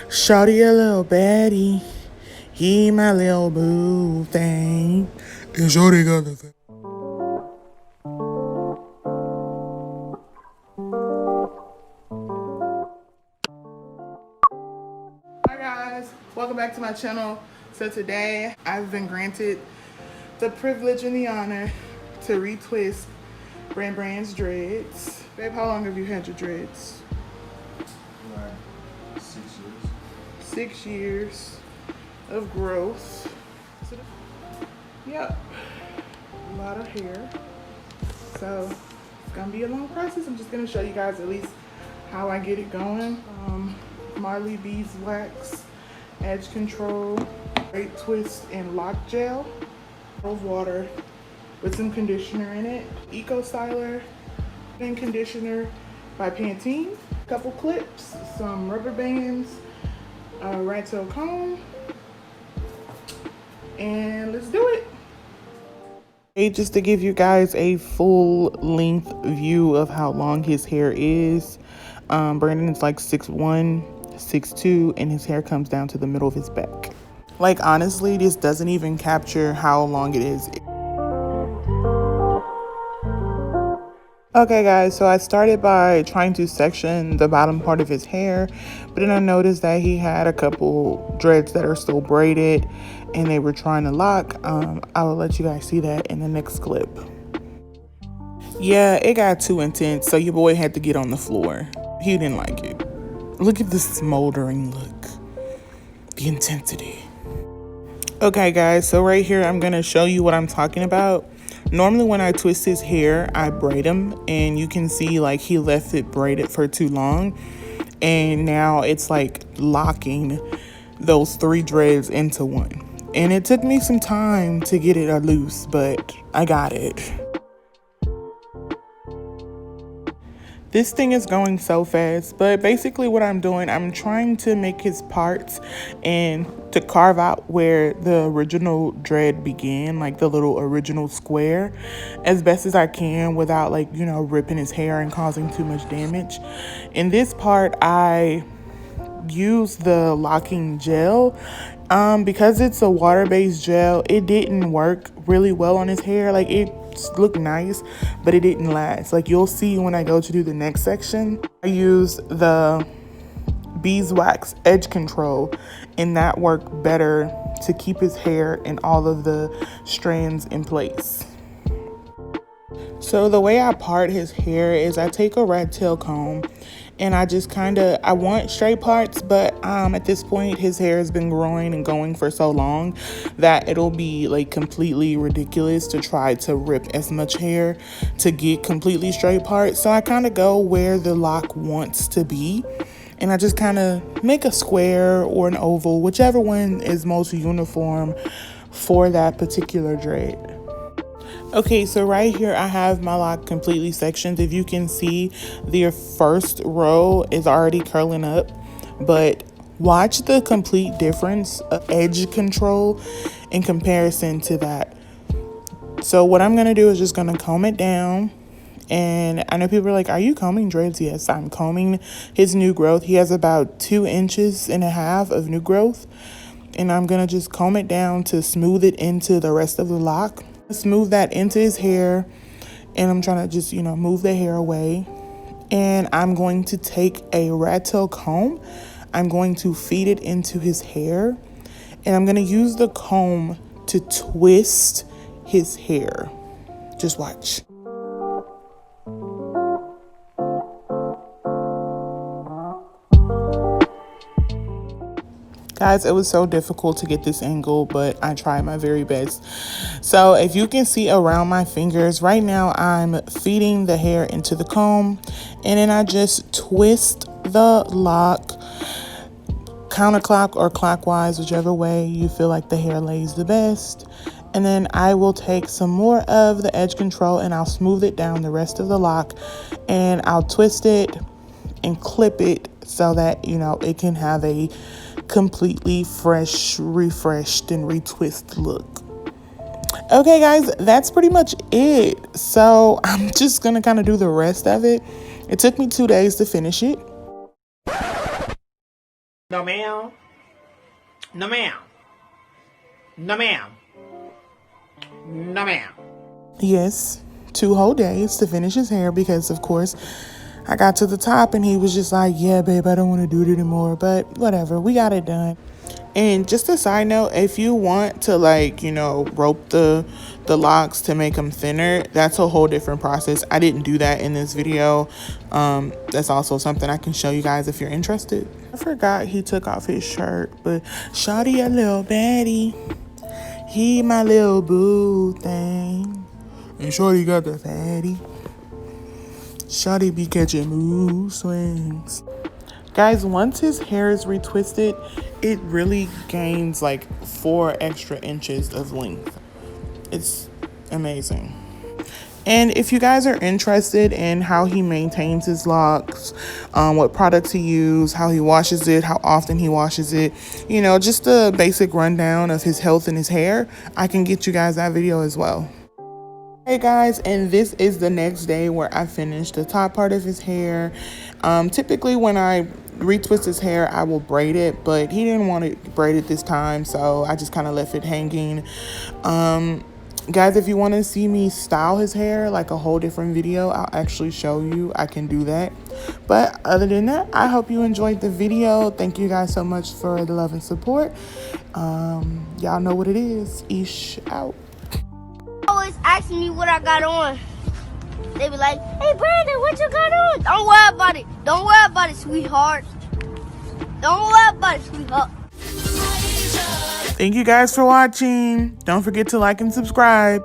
Shawty a little baddie. He my little boo thing. And Shawty got the thing. Hi guys, welcome back to my channel. So today I've been granted the privilege and the honor to retwist Brand's dreads. Babe, how long have you had your dreads? Like 6 years. 6 years of growth. Yep, a lot of hair. So it's gonna be a long process. I'm just gonna show you guys at least how I get it going. Murrays Edgewax Gel, Retwist and Loc gel, of water with some conditioner in it, Eco Styler and conditioner by Pantene, a couple clips, some rubber bands, a rat tail comb, and let's do it. Hey, just to give you guys a full length view of how long his hair is. Brandon is like 6'1", 6'2", and his hair comes down to the middle of his back. Like, honestly, this doesn't even capture how long it is. Okay guys, so I started by trying to section the bottom part of his hair, but then I noticed that he had a couple dreads that are still braided and they were trying to lock. I will let you guys see that in the next clip. Yeah, it got too intense, so your boy had to get on the floor. He didn't like it. Look at the smoldering look, the intensity. Okay guys, so right here I'm gonna show you what I'm talking about. Normally when I twist his hair, I braid him, and you can see like he left it braided for too long, and now it's like locking those 3 dreads into one. And it took me some time to get it loose, but I got it. This thing is going so fast, but basically what I'm doing, I'm trying to make his parts and to carve out where the original dread began, like the little original square, as best as I can without, like, you know, ripping his hair and causing too much damage. In this part, I use the locking gel. Because it's a water-based gel, it didn't work really well on his hair. Like, it looked nice, but it didn't last. Like, you'll see when I go to do the next section, I use the beeswax edge control, and that worked better to keep his hair and all of the strands in place. So the way I part his hair is I take a rat tail comb and I just I want straight parts, but at this point his hair has been growing and going for so long that it'll be like completely ridiculous to try to rip as much hair to get completely straight parts. So I kind of go where the lock wants to be, and I just kind of make a square or an oval, whichever one is most uniform for that particular dread. Okay, so right here I have my lock completely sectioned. If you can see, the first row is already curling up, but watch the complete difference of edge control in comparison to that. So what I'm gonna do is just gonna comb it down. And I know people are like, are you combing dreads? Yes, I'm combing his new growth. He has about 2.5 inches of new growth, and I'm gonna just comb it down to smooth it into the rest of the lock. Smooth that into his hair, and I'm trying to just, you know, move the hair away. And I'm going to take a rat tail comb, I'm going to feed it into his hair, and I'm going to use the comb to twist his hair. Just watch. Guys, it was so difficult to get this angle, but I tried my very best. So if you can see around my fingers, right now I'm feeding the hair into the comb, and then I just twist the lock counterclock or clockwise, whichever way you feel like the hair lays the best. And then I will take some more of the edge control and I'll smooth it down the rest of the lock, and I'll twist it and clip it so that, you know, it can have a completely fresh, refreshed, and retwist look. Okay guys, that's pretty much it. So I'm just gonna kind of do the rest of it. It took me 2 days to finish it. No ma'am. No ma'am. No ma'am. No ma'am. Yes, 2 whole days to finish his hair because, of course, I got to the top and he was just like, yeah, babe, I don't want to do it anymore. But whatever, we got it done. And just a side note, if you want to, like, you know, rope the locks to make them thinner, that's a whole different process. I didn't do that in this video. That's also something I can show you guys if you're interested. I forgot he took off his shirt, but shawty a little baddie. He my little boo thing. And shorty got the fatty. Shawty be catching mood swings. Guys, once his hair is retwisted, it really gains like 4 extra inches of length. It's amazing. And if you guys are interested in how he maintains his locks, what products he uses, how he washes it, how often he washes it, you know, just a basic rundown of his health and his hair, I can get you guys that video as well. Hey guys, and this is the next day where I finished the top part of his hair. Typically when I retwist his hair, I will braid it, but he didn't want it braided this time, so I just kind of left it hanging. Guys, if you want to see me style his hair, like a whole different video, I'll actually show you. I can do that. But other than that, I hope you enjoyed the video. Thank you guys so much for the love and support. Y'all know what it is. Ish out. Always asking me what I got on. They be like, hey Brandon, what you got on? Don't worry about it. Don't worry about it, sweetheart. Don't worry about it, sweetheart. Thank you guys for watching. Don't forget to like and subscribe.